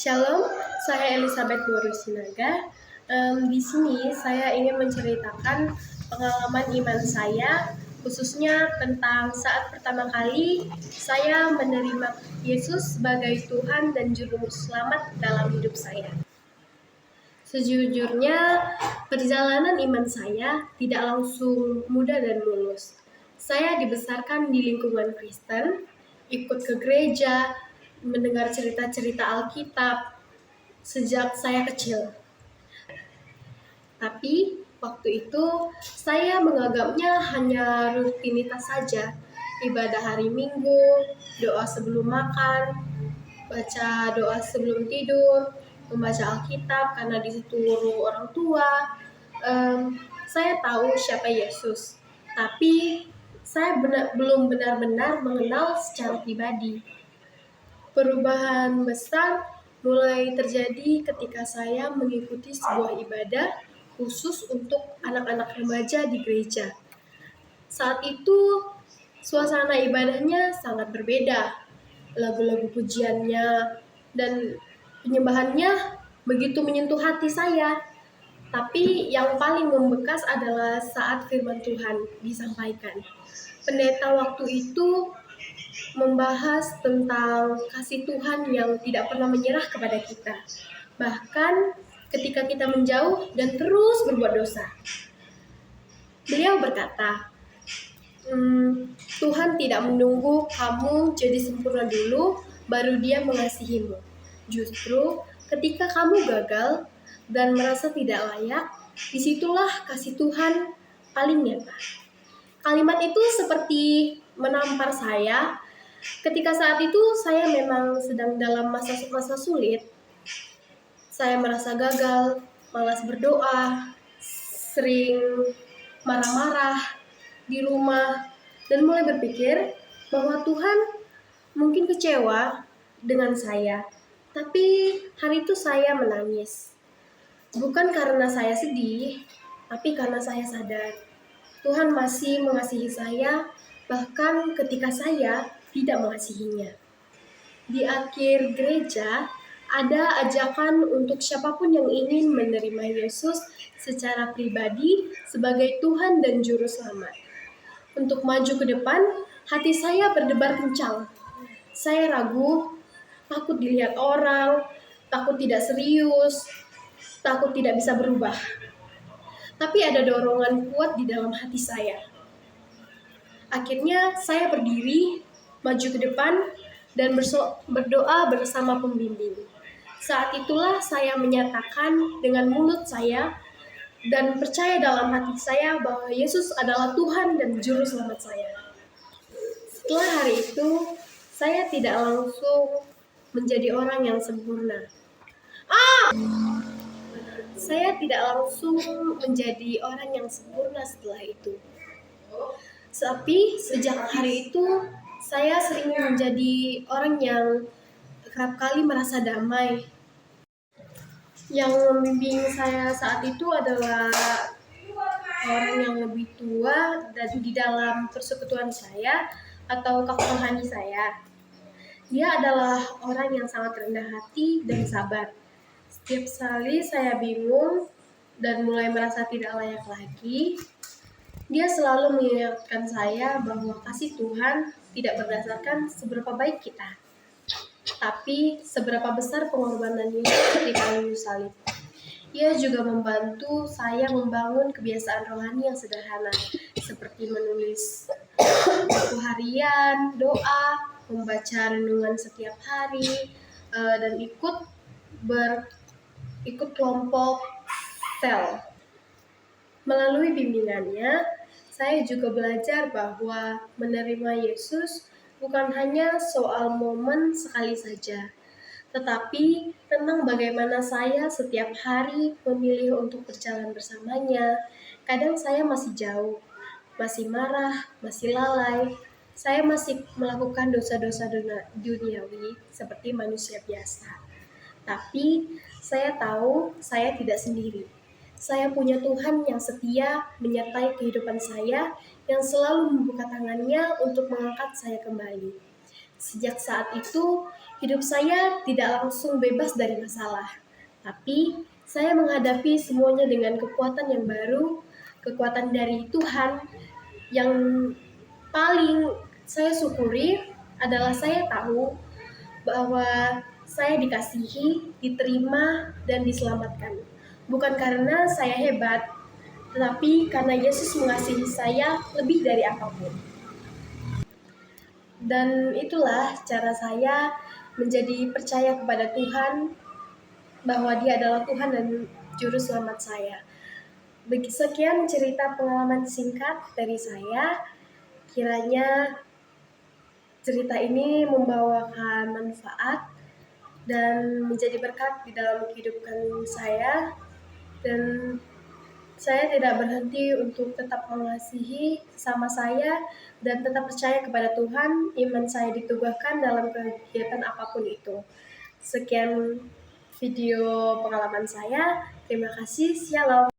Shalom, saya Elizabeth Boru Sinaga. Di sini saya ingin menceritakan pengalaman iman saya, khususnya tentang saat pertama kali saya menerima Yesus sebagai Tuhan dan Juru Selamat dalam hidup saya. Sejujurnya, perjalanan iman saya tidak langsung mudah dan mulus. Saya dibesarkan di lingkungan Kristen, ikut ke gereja, mendengar cerita-cerita Alkitab sejak saya kecil. Tapi waktu itu saya menganggapnya hanya rutinitas saja. Ibadah hari Minggu, doa sebelum makan, baca doa sebelum tidur, membaca Alkitab karena disuruh orang tua. Saya tahu siapa Yesus, tapi saya belum benar-benar mengenal secara pribadi. Perubahan besar mulai terjadi ketika saya mengikuti sebuah ibadah khusus untuk anak-anak remaja di gereja. Saat itu suasana ibadahnya sangat berbeda. Lagu-lagu pujiannya dan penyembahannya begitu menyentuh hati saya. Tapi yang paling membekas adalah saat firman Tuhan disampaikan. Pendeta waktu itu membahas tentang kasih Tuhan yang tidak pernah menyerah kepada kita. Bahkan ketika kita menjauh dan terus berbuat dosa. Beliau berkata, Tuhan tidak menunggu kamu jadi sempurna dulu, baru Dia mengasihimu. Justru ketika kamu gagal dan merasa tidak layak, disitulah kasih Tuhan paling nyata. Kalimat itu seperti menampar saya. Ketika saat itu saya memang sedang dalam masa sulit. Saya merasa gagal, malas berdoa, sering marah-marah di rumah, dan mulai berpikir bahwa Tuhan mungkin kecewa dengan saya. Tapi hari itu saya menangis. Bukan karena saya sedih, tapi karena saya sadar Tuhan masih mengasihi saya, bahkan ketika saya tidak mengasihinya. Di akhir gereja, ada ajakan untuk siapapun yang ingin menerima Yesus secara pribadi sebagai Tuhan dan Juru Selamat. Untuk maju ke depan, hati saya berdebar kencang. Saya ragu, takut dilihat orang, takut tidak serius, takut tidak bisa berubah. Tapi ada dorongan kuat di dalam hati saya. Akhirnya saya berdiri, maju ke depan, dan berdoa bersama pembimbing. Saat itulah saya menyatakan dengan mulut saya dan percaya dalam hati saya bahwa Yesus adalah Tuhan dan Juru Selamat saya. Setelah hari itu, saya tidak langsung menjadi orang yang sempurna. Saya tidak langsung menjadi orang yang sempurna setelah itu. Tapi sejak hari itu, saya sering menjadi orang yang kerap kali merasa damai. Yang membimbing saya saat itu adalah orang yang lebih tua dan di dalam persekutuan saya atau kakak rohani saya. Dia adalah orang yang sangat rendah hati dan sabar. Setiap kali saya bingung dan mulai merasa tidak layak lagi, dia selalu mengingatkan saya bahwa kasih Tuhan tidak berdasarkan seberapa baik kita, tapi seberapa besar pengorbanan Yesus di kayu salib. Ia juga membantu saya membangun kebiasaan rohani yang sederhana, seperti menulis buku harian, doa, membaca renungan setiap hari, dan ikut kelompok sel. Melalui bimbingannya, saya juga belajar bahwa menerima Yesus bukan hanya soal momen sekali saja, tetapi tentang bagaimana saya setiap hari memilih untuk berjalan bersamanya. Kadang saya masih jauh, masih marah, masih lalai. Saya masih melakukan dosa-dosa duniawi seperti manusia biasa. Tapi saya tahu saya tidak sendiri. Saya punya Tuhan yang setia menyertai kehidupan saya, yang selalu membuka tangannya untuk mengangkat saya kembali. Sejak saat itu, Hidup saya tidak langsung bebas dari masalah, tapi saya menghadapi semuanya dengan kekuatan yang baru, kekuatan dari Tuhan. Yang paling saya syukuri adalah saya tahu bahwa saya dikasihi, diterima, dan diselamatkan. Bukan karena saya hebat, tetapi karena Yesus mengasihi saya lebih dari apapun. Dan itulah cara saya menjadi percaya kepada Tuhan, bahwa Dia adalah Tuhan dan Juru Selamat saya. Sekian cerita pengalaman singkat dari saya. Kiranya cerita ini membawakan manfaat dan menjadi berkat di dalam kehidupan saya. Dan saya tidak berhenti untuk tetap mengasihi sama saya dan tetap percaya kepada Tuhan. Iman saya ditugaskan dalam kegiatan apapun itu. Sekian video pengalaman saya. Terima kasih. Shalom.